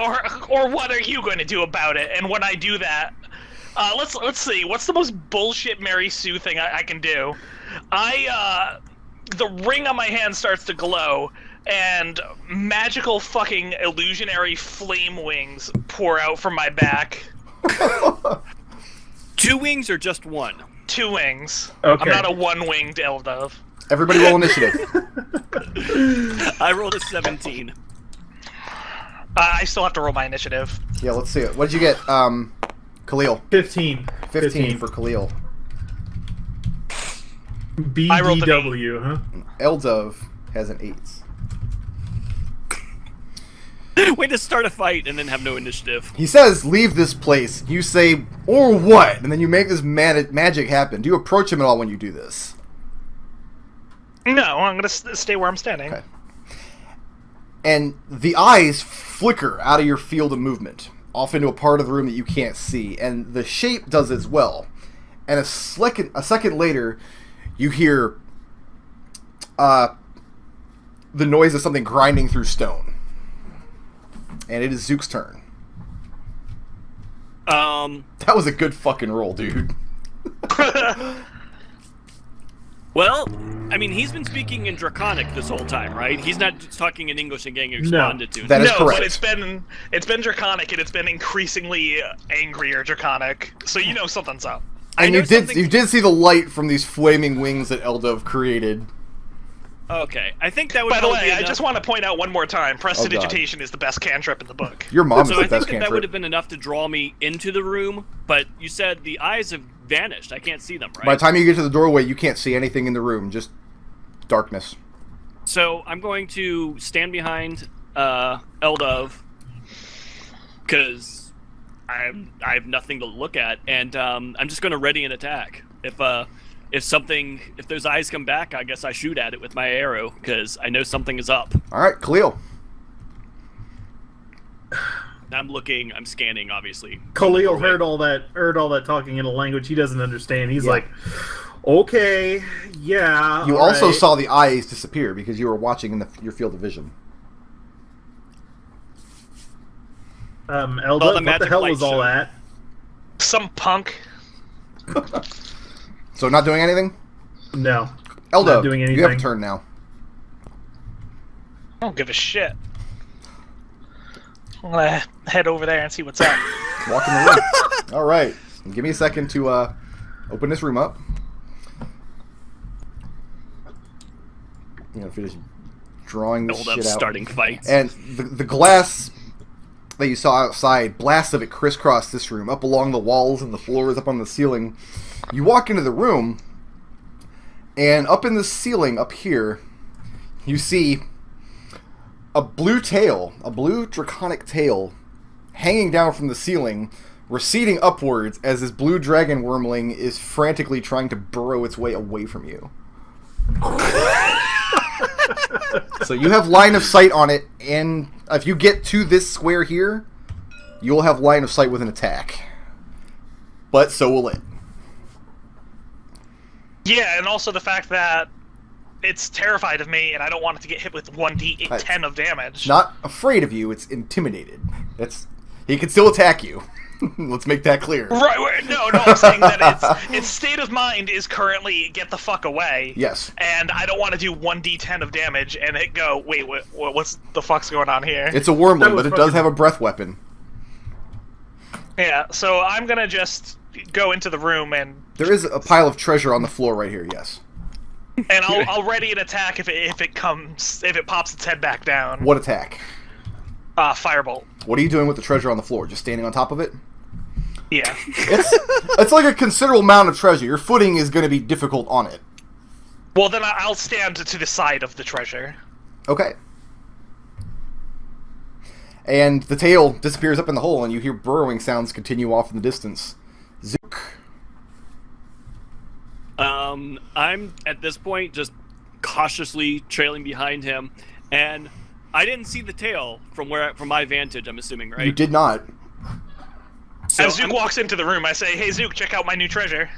or what are you going to do about it? And when I do that, let's see, what's the most bullshit Mary Sue thing I can do? The ring on my hand starts to glow, and magical fucking illusionary flame wings pour out from my back. 2 wings or just 1? 2 wings. Okay. I'm not a one-winged Eldove. Everybody roll initiative. I rolled a 17. I still have to roll my initiative. Yeah, let's see it. What did you get, Khalil? 15. 15 for Khalil. I rolled an BDW, huh? Eldove has an 8. Way to start a fight and then have no initiative. He says, leave this place. You say, or what? And then you make this magic happen. Do you approach him at all when you do this? No, I'm gonna stay where I'm standing. Okay. And the eyes flicker out of your field of movement, off into a part of the room that you can't see, and the shape does as well. And a second later, you hear the noise of something grinding through stone. And it is Zook's turn. That was a good fucking roll, dude. Well, I mean, he's been speaking in Draconic this whole time, right? He's not just talking in English and getting responded to. That is correct. But it's been Draconic, and it's been increasingly angrier Draconic. So you know something's up. And you did see the light from these flaming wings that Eldove created. Okay, I think that would. By the probably way, be I enough. just want to point out one more time: Prestidigitation is the best cantrip in the book. Your mom is So the I think best that would have cantrip. been enough to draw me into the room, but you said the eyes have vanished. I can't see them, right? By the time you get to the doorway, you can't see anything in the room, just darkness. So I'm going to stand behind Eldove because I have nothing to look at, and I'm just going to ready an attack. If those eyes come back, I guess I shoot at it with my arrow because I know something is up. All right, Khalil. I'm scanning, obviously. Khalil heard all that talking in a language he doesn't understand. He's Yeah. like, okay, yeah. You all also right." saw the eyes disappear because you were watching in your field of vision. Eldove, All the what the magic hell light was all show. that? Some punk. So not doing anything? No. Eldove, Not doing you have a anything. turn now. I don't give a shit. I'm gonna head over there and see what's up. Walk in the room. All right. Give me a second to open this room up. You know, finish drawing this Eldove shit out. starting fights. And the glass that you saw outside, blasts of it crisscross this room, up along the walls and the floors, up on the ceiling. You walk into the room, and up in the ceiling, up here, you see a blue tail, a blue draconic tail, hanging down from the ceiling, receding upwards as this blue dragon wormling is frantically trying to burrow its way away from you. So you have line of sight on it, and if you get to this square here, you'll have line of sight with an attack. But so will it. Yeah, and also the fact that it's terrified of me, and I don't want it to get hit with 1d10 of damage. It's not afraid of you, it's intimidated. He can still attack you. Let's make that clear. Right, no, I'm saying that its state of mind is currently get the fuck away. Yes. And I don't want to do 1d10 of damage and it go, wait, what's the fuck's going on here? It's a wormling, That was but it does fucking- have a breath weapon. Yeah, so I'm gonna just go into the room and There is a pile of treasure on the floor right here, yes. I'll ready an attack if it pops its head back down. What attack? Firebolt. What are you doing with the treasure on the floor? Just standing on top of it? Yeah. It's like a considerable amount of treasure. Your footing is going to be difficult on it. Well, then I'll stand to the side of the treasure. Okay. And the tail disappears up in the hole, and you hear burrowing sounds continue off in the distance. Zook. I'm at this point just cautiously trailing behind him, and I didn't see the tail from my vantage. I'm assuming, right? You did not. So As Zook walks into the room, I say, "Hey, Zook, check out my new treasure."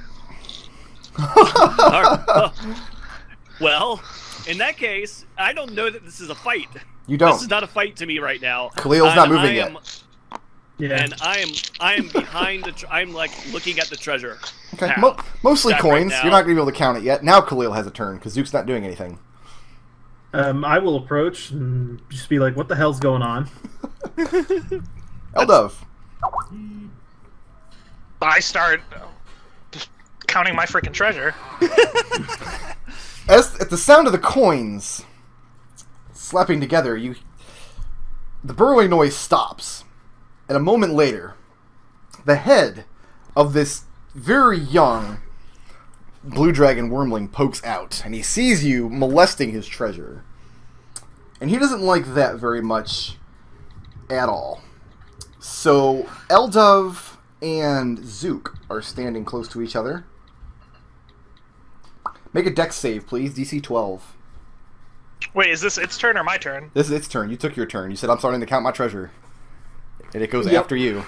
Well, in that case, I don't know that this is a fight. You don't. This is not a fight to me right now. Khalil's not moving yet. Yeah. And I am behind the. I'm like looking at the treasure. Okay, Now. mostly That coins. right You're now. not going to be able to count it yet. Now Khalil has a turn, because Zook's not doing anything. I will approach and just be like, "What the hell's going on?" Eldove. I start counting my freaking treasure. At the sound of the coins slapping together, the burrowing noise stops. And a moment later, the head of this very young blue dragon wormling pokes out, and he sees you molesting his treasure. And he doesn't like that very much at all. So, Eldove and Zook are standing close to each other. Make a dex save, please. DC 12. Wait, is this its turn or my turn? This is its turn. You took your turn. You said, I'm starting to count my treasure. And it goes Yep. after you.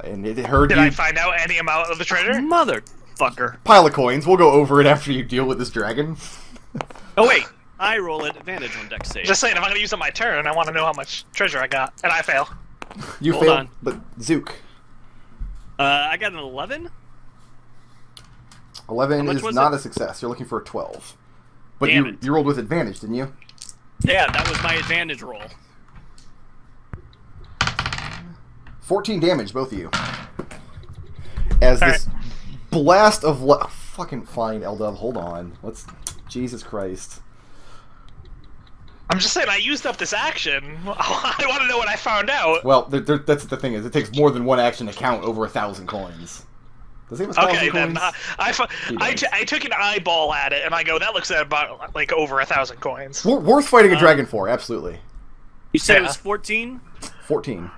And it heard Did you. I find out any amount of the treasure? Motherfucker. Pile of coins. We'll go over it after you deal with this dragon. Oh wait, I roll at advantage on dex save. Just saying, if I'm going to use up my turn, I want to know how much treasure I got. And I fail. You Hold failed, on. but Zook. I got an 11. 11 much is was not it? a success. You're looking for a 12. But Damn you it. you rolled with advantage, didn't you? Yeah, that was my advantage roll. 14 damage, both of you. As this blast of fucking fine, Eldove. Hold on. Jesus Christ. I'm just saying, I used up this action. I want to know what I found out. Well, that's the thing is, it takes more than one action to count over 1,000 coins. Does he have 1,000 Okay, coins? then I took an eyeball at it, and I go, that looks at about like over 1,000 coins. Worth fighting a dragon for, absolutely. You said it Yeah. was 14. 14.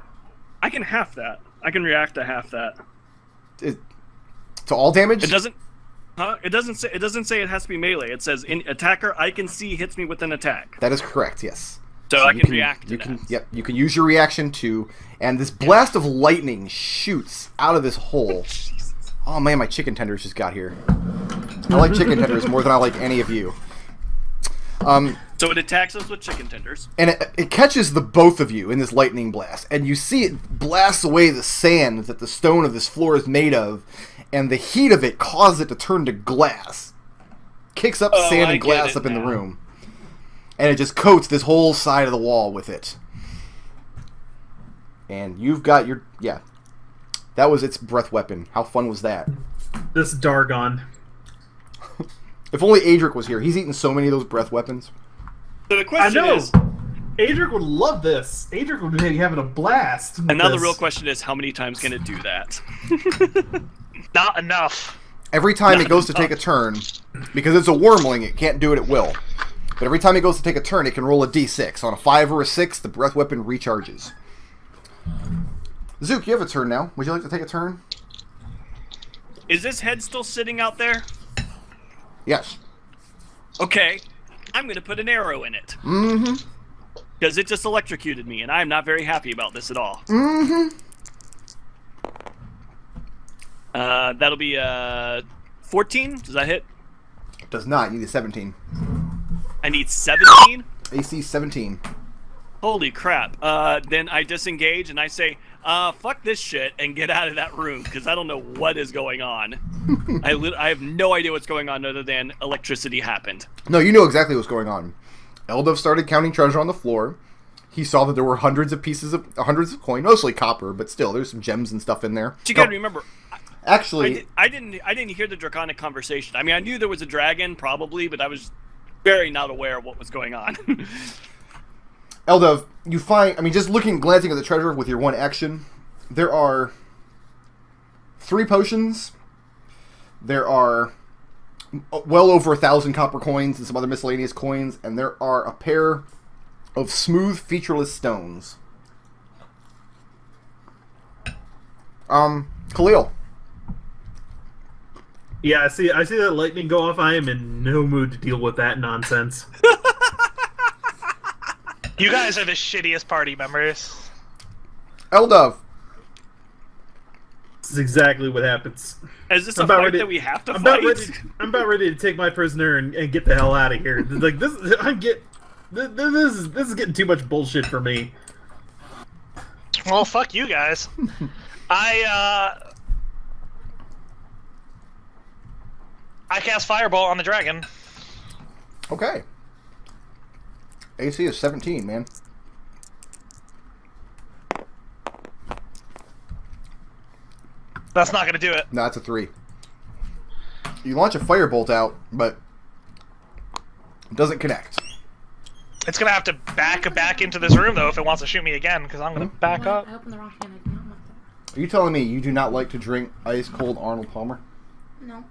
I can half that. I can react to half that. To all damage? It doesn't. Huh? It doesn't say. It doesn't say it has to be melee. It says attacker I can see hits me with an attack. That is correct, yes. So I can react to that. Yep, you can use your reaction to, and this blast of lightning shoots out of this hole. Oh man, my chicken tenders just got here. I like chicken tenders more than I like any of you. So it attacks us with chicken tenders. And it catches the both of you in this lightning blast, and you see it blasts away the sand that the stone of this floor is made of, and the heat of it causes it to turn to glass. Kicks up Oh, sand I and get glass it up in the now. room. And it just coats this whole side of the wall with it. And you've got your... Yeah. That was its breath weapon. How fun was that? This Dargon. If only Adric was here. He's eaten so many of those breath weapons. So the I question know. is, Adric would love this. Adric would be having a blast. with and now the this. real question is, how many times can it do that? Not enough. Every time it goes to take a turn, because it's a wormling, it can't do it at will. But every time it goes to take a turn, it can roll a d6. On a 5 or a 6, the breath weapon recharges. Zook, you have a turn now. Would you like to take a turn? Is this head still sitting out there? Yes. Okay, I'm gonna put an arrow in it. Mm-hmm. Because it just electrocuted me, and I'm not very happy about this at all. Mm-hmm. That'll be 14. Does that hit? Does not. You need a 17. I need 17. AC 17. Holy crap! Then I disengage and I say, "Fuck this shit," and get out of that room because I don't know what is going on. I have no idea what's going on other than electricity happened. No, you know exactly what's going on. Eldove started counting treasure on the floor. He saw that there were hundreds of coin, mostly copper, but still, there's some gems and stuff in there. But you gotta remember, Actually, I didn't hear the draconic conversation. I mean, I knew there was a dragon probably, but I was very not aware of what was going on. Eldove, you find, just glancing at the treasure with your one action, there are 3 potions, there are well over 1,000 copper coins and some other miscellaneous coins, and there are a pair of smooth, featureless stones. Khalil. Yeah, I see that lightning go off. I am in no mood to deal with that nonsense. You guys are the shittiest party members. Eldove. This is exactly what happens. Is this a fight that we have to fight? I'm about ready to take my prisoner and get the hell out of here. Like this is getting too much bullshit for me. Well, fuck you guys. I cast Fireball on the dragon. Okay. AC is 17, man. That's not gonna do it. No, that's a 3. You launch a firebolt out, but it doesn't connect. It's gonna have to back into this room though if it wants to shoot me again, because I'm gonna back up. I opened the wrong can. I do not want that. Are you telling me you do not like to drink ice cold Arnold Palmer? No.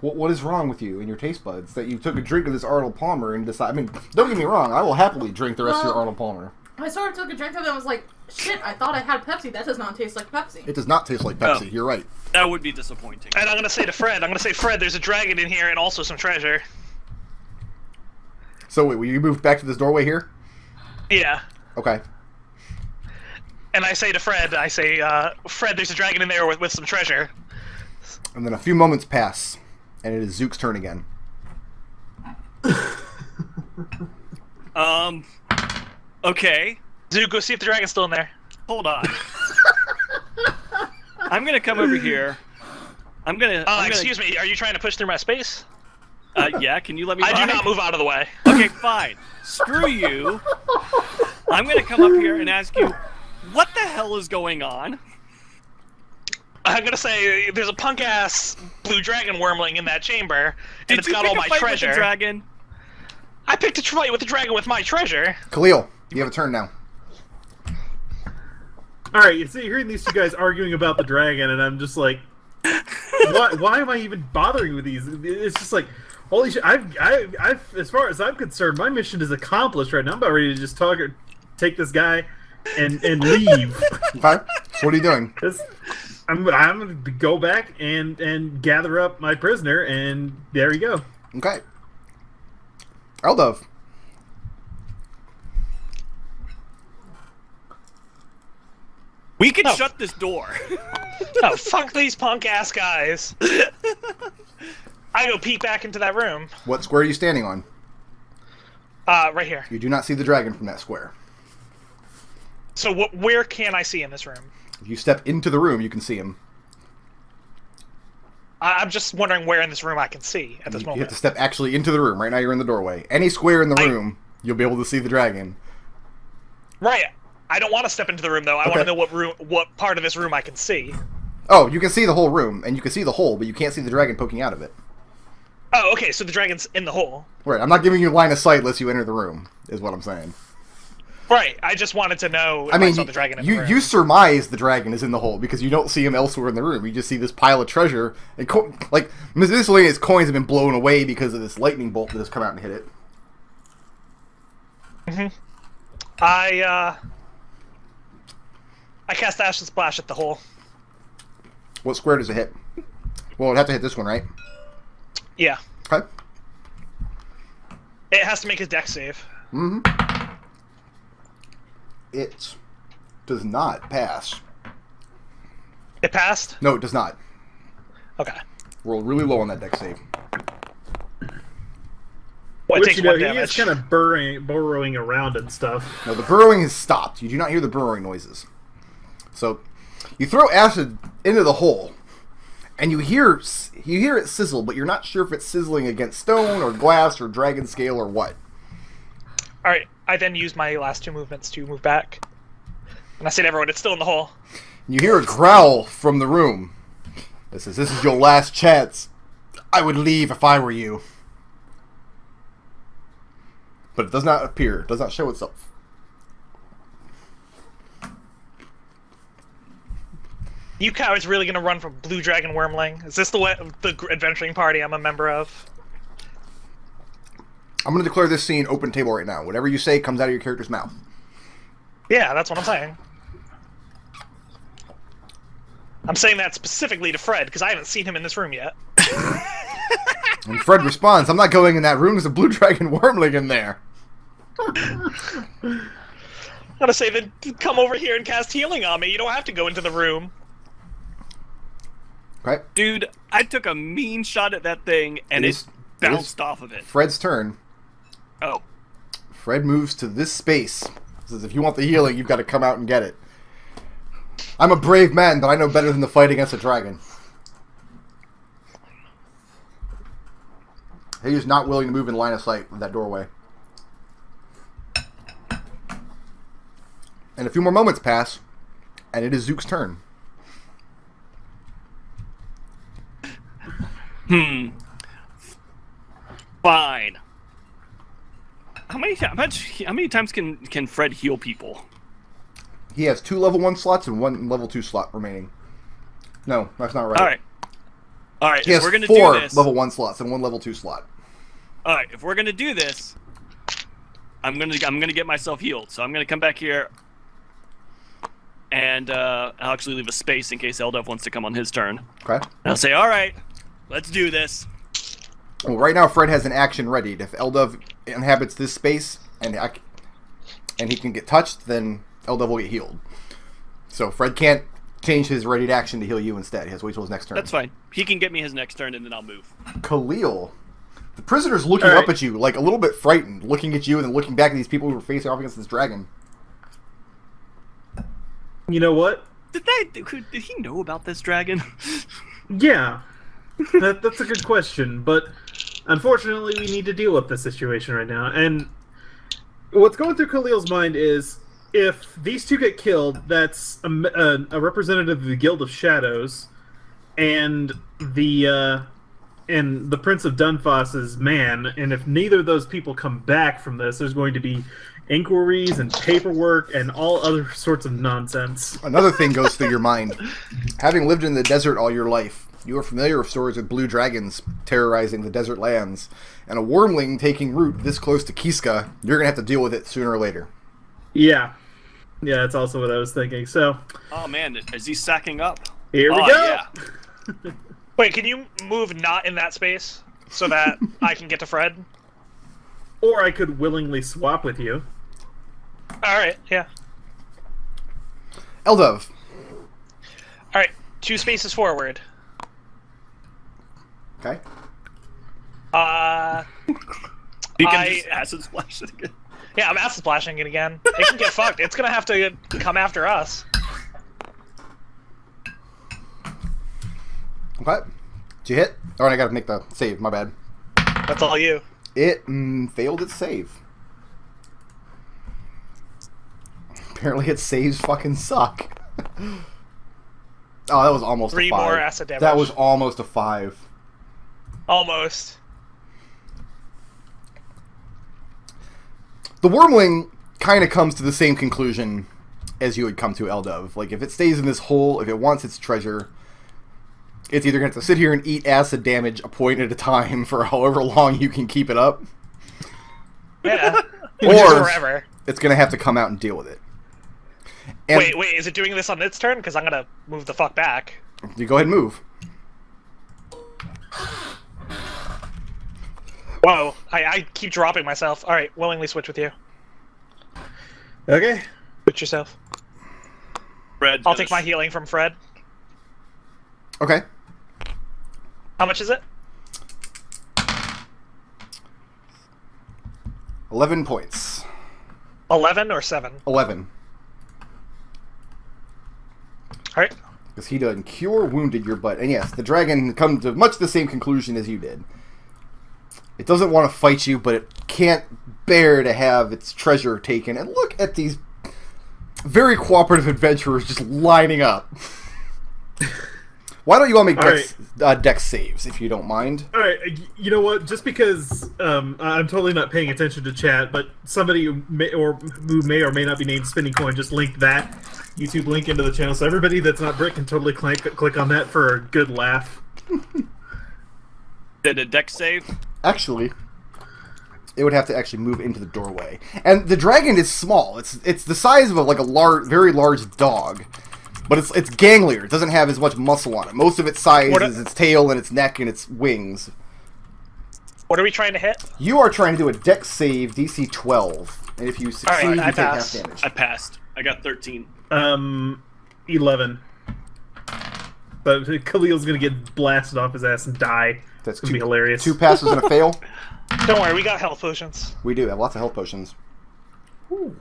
What is wrong with you and your taste buds that you took a drink of this Arnold Palmer and decided? I mean, don't get me wrong. I will happily drink the rest of your Arnold Palmer. I sort of took a drink of it and was like, shit, I thought I had Pepsi. That does not taste like Pepsi. It does not taste like Pepsi. Oh. You're right. That would be disappointing. And I'm gonna say to Fred, Fred, there's a dragon in here and also some treasure. So wait, will you move back to this doorway here? Yeah. Okay. And I say to Fred, Fred, there's a dragon in there with some treasure. And then a few moments pass, and it is Zook's turn again. Okay. Zook, go see if the dragon's still in there. Hold on. I'm gonna come over here. I'm gonna. Excuse me, are you trying to push through my space? Yeah, can you let me by? I do not move out of the way. Okay, fine. Screw you. I'm gonna come up here and ask you, what the hell is going on? I'm gonna say there's a punk-ass blue dragon wormling in that chamber, and it's got all my treasure. With the dragon? I picked a fight with the dragon with my treasure. Khalil, you have a turn now. Alright, so you're hearing these two guys arguing about the dragon, and I'm just like, why am I even bothering with these? It's just like, holy shit, I've, as far as I'm concerned, my mission is accomplished right now. I'm about ready to just take this guy and leave. Okay. What are you doing? I'm going to go back and gather up my prisoner, and there you go. Okay. Eldove. We can shut this door. Oh, fuck these punk-ass guys. I go peek back into that room. What square are you standing on? Right here. You do not see the dragon from that square. So where can I see in this room? If you step into the room, you can see him. I'm just wondering where in this room I can see at this moment. You have to step actually into the room. Right now you're in the doorway. Any square in the room, you'll be able to see the dragon. Right. I don't want to step into the room, though. I want to know what part of this room I can see. Oh, you can see the whole room, and you can see the hole, but you can't see the dragon poking out of it. Oh, okay, so the dragon's in the hole. Right, I'm not giving you line of sight unless you enter the room, is what I'm saying. Right, I just wanted to know if I saw the dragon in the room. You surmise the dragon is in the hole because you don't see him elsewhere in the room. You just see this pile of treasure. And like, miscellaneous coins have been blown away because of this lightning bolt that has come out and hit it. Mm-hmm. I cast Ashen Splash at the hole. What square does it hit? Well, it'd have to hit this one, right? Yeah. Okay. It has to make a dex save. Mm-hmm. It does not pass. It passed? No, it does not. Okay. Roll really low on that dex save. What, Which, takes one he damage? is kind of burrowing around and stuff. No, the burrowing has stopped. You do not hear the burrowing noises. So, you throw acid into the hole, and you hear it sizzle, but you're not sure if it's sizzling against stone or glass or dragon scale or what. Alright, I then use my last 2 movements to move back. And I say to everyone, it's still in the hole. You hear a growl from the room. It says, "This is your last chance. I would leave if I were you." But it does not appear. It does not show itself. You cowards really gonna run from Blue Dragon Wormling? Is this the adventuring party I'm a member of? I'm going to declare this scene open table right now. Whatever you say comes out of your character's mouth. Yeah, that's what I'm saying. I'm saying that specifically to Fred, because I haven't seen him in this room yet. And Fred responds, "I'm not going in that room. There's a Blue Dragon Wormling in there." I'm gonna say, then come over here and cast healing on me. You don't have to go into the room. Okay. Dude, I took a mean shot at that thing, and it bounced off of it. Fred's turn. Oh. Fred moves to this space. Says, if you want the healing, you've got to come out and get it. I'm a brave man, but I know better than to fight against a dragon. He is not willing to move in line of sight with that doorway. And a few more moments pass, and it is Zook's turn. Fine. How many times can Fred heal people? He has 2 level 1 slots and 1 level 2 slot remaining. No, that's not right. All right. He has we're gonna 4 do this. level 1 slots and 1 level 2 slot. All right, if we're gonna do this, I'm gonna get myself healed. So I'm gonna come back here, and I'll actually leave a space in case Eldove wants to come on his turn. Okay. And I'll say, all right, let's do this. Well, right now Fred has an action readied. If Eldove inhabits this space and he can get touched, then Eldove will get healed. So Fred can't change his readied action to heal you instead. He has to wait till his next turn. That's fine. He can get me his next turn, and then I'll move. Khalil. The prisoner's looking up at you, like a little bit frightened, looking at you and then looking back at these people who were facing off against this dragon. You know what? Did he know about this dragon? Yeah. That's a good question, but unfortunately we need to deal with this situation right now. And what's going through Khalil's mind is, if these two get killed, that's a representative of the Guild of Shadows and the Prince of Dunfoss's man, and if neither of those people come back from this, there's going to be inquiries and paperwork and all other sorts of nonsense. Another thing goes through your mind. Having lived in the desert all your life, you are familiar with stories of blue dragons terrorizing the desert lands, and a wormling taking root this close to Kiska, you're going to have to deal with it sooner or later. Yeah, that's also what I was thinking. So, Oh man, is he sacking up? here we Oh, go! yeah. Wait, can you move not in that space so that I can get to Fred? Or I could willingly swap with you. Alright, yeah. Eldove. Alright, 2 spaces forward. Okay. He can just acid splash it again. Yeah, I'm acid splashing it again. It can get fucked. It's gonna have to come after us. Okay. Did you hit? Oh, and I gotta make the save. My bad. That's all you. It failed its save. Apparently its saves fucking suck. Oh, that was almost 3 a 5. more acid damage. That was almost a 5. Almost. The wormling kind of comes to the same conclusion as you would come to Eldove. Like, if it stays in this hole, if it wants its treasure, it's either going to have to sit here and eat acid damage a point at a time for however long you can keep it up. Yeah. Or forever. it's going to have to come out and deal with it. And Wait, is it doing this on its turn? Because I'm gonna move the fuck back. You go ahead and move. Whoa, I keep dropping myself. Alright, willingly switch with you. Okay. Switch yourself. Fred's I'll gonna take my healing from Fred. Okay. How much is it? 11 points. 11 or 7? 11. Alright. Because he done cure wounded your butt. And yes, the dragon comes to much the same conclusion as you did. It doesn't want to fight you, but it can't bear to have its treasure taken. And look at these very cooperative adventurers just lining up. Why don't you all make dex saves, if you don't mind? Alright, you know what? Just because I'm totally not paying attention to chat, but somebody who may or may not be named Spinning Coin just linked that YouTube link into the channel, so everybody that's not Brick can totally click on that for a good laugh. Did a deck save? Actually, it would have to actually move into the doorway. And the dragon is small. It's the size of a very large dog. But it's ganglier. It doesn't have as much muscle on it. Most of its size is its tail and its neck and its wings. What are we trying to hit? You are trying to do a dex save, DC 12. And if you succeed, you I take pass. half damage. I passed. I got 13. 11. But Khalil's gonna get blasted off his ass and die. That's gonna be hilarious. 2 passes and a fail. Don't worry, we got health potions. We do have lots of health potions. Ooh.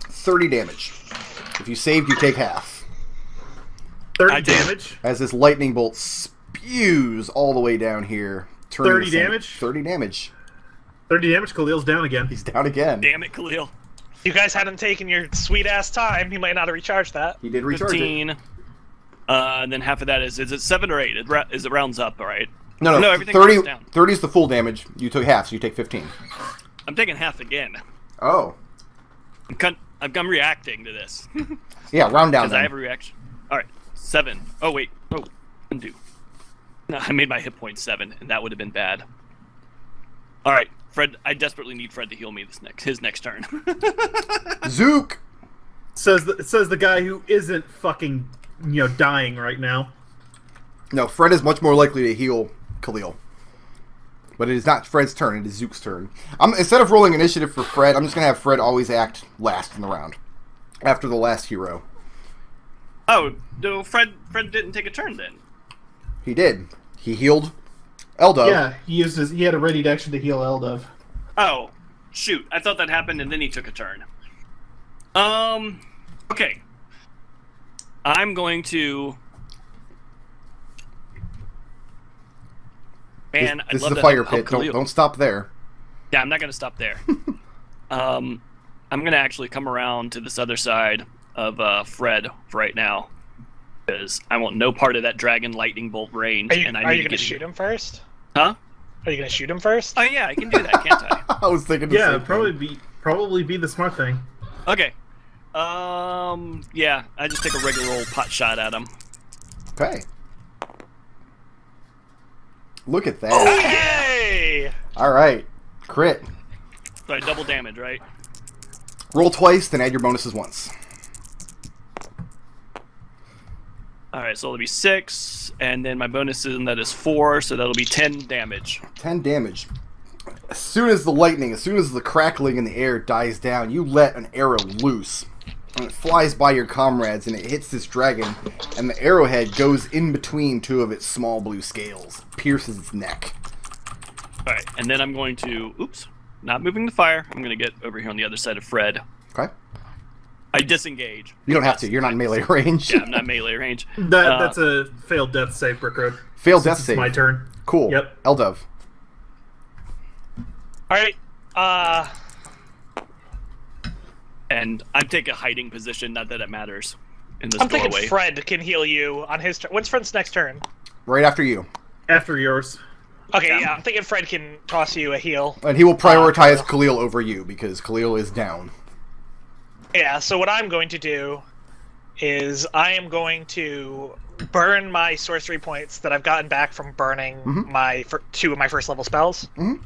30 damage. If you saved, you take half. 30 I did. damage. As this lightning bolt spews all the way down here. 30 damage? 30 damage. 30 damage. Khalil's down again. He's down again. Damn it, Khalil. You guys hadn't taken your sweet ass time. He might not have recharged that. He did recharge it. 15. And then half of that is it 7 or 8? It rounds up, all right? No, No, everything 30, goes down. 30 is the full damage. You took half, so you take 15. I'm taking half again. Oh. I'm reacting to this. Yeah, round down Because I then. have a reaction. All right, 7. Oh, wait. Oh, undo. No, I made my hit point 7, and that would have been bad. All right, Fred. I desperately need Fred to heal me his next turn. Zook! Says the guy who isn't fucking dying right now. No, Fred is much more likely to heal Khalil. But it is not Fred's turn, it is Zook's turn. Instead of rolling initiative for Fred, I'm just going to have Fred always act last in the round. After the last hero. Oh, no, Fred didn't take a turn then. He did. He healed Eldove. Yeah, he had a ready action to heal Eldove. Oh, shoot. I thought that happened and then he took a turn. Okay. I'm going to... Man, This I'd is love a to fire help pit. Khalil. Don't stop there. Yeah, I'm not going to stop there. I'm going to actually come around to this other side of Fred for right now. Because I want no part of that dragon lightning bolt range. Are you, and I are need you to going to get shoot him first? Huh? Are you going to shoot him first? Oh, yeah, I can do that, can't I? I was thinking the Yeah, same thing. probably be the smart thing. Okay. Yeah, I just take a regular old pot shot at him. Okay. Look at that. Hey! Alright. Crit. So I double damage, right? Roll twice, then add your bonuses once. Alright, so it'll be 6, and then my bonus in that is 4, so that'll be 10 damage. 10 damage. As soon as the crackling in the air dies down, you let an arrow loose. And it flies by your comrades, and it hits this dragon, and the arrowhead goes in between 2 of its small blue scales, pierces its neck. Alright, and then I'm going to... Oops. Not moving the fire. I'm going to get over here on the other side of Fred. Okay? I disengage. You don't have to. You're not in melee range. Yeah, I'm not melee range. That's a failed death save, Brick Road. Failed Since death it's save. my turn. Cool. Yep. Eldove. Alright, And I take a hiding position, not that it matters, in this I'm thinking doorway. Fred can heal you on his turn. When's Fred's next turn? Right after you. After yours. Okay, yeah, I'm thinking Fred can toss you a heal. And he will prioritize Khalil over you, because Khalil is down. Yeah, so what I'm going to do is I am going to burn my sorcery points that I've gotten back from burning my 2 of my first level spells. Mhm.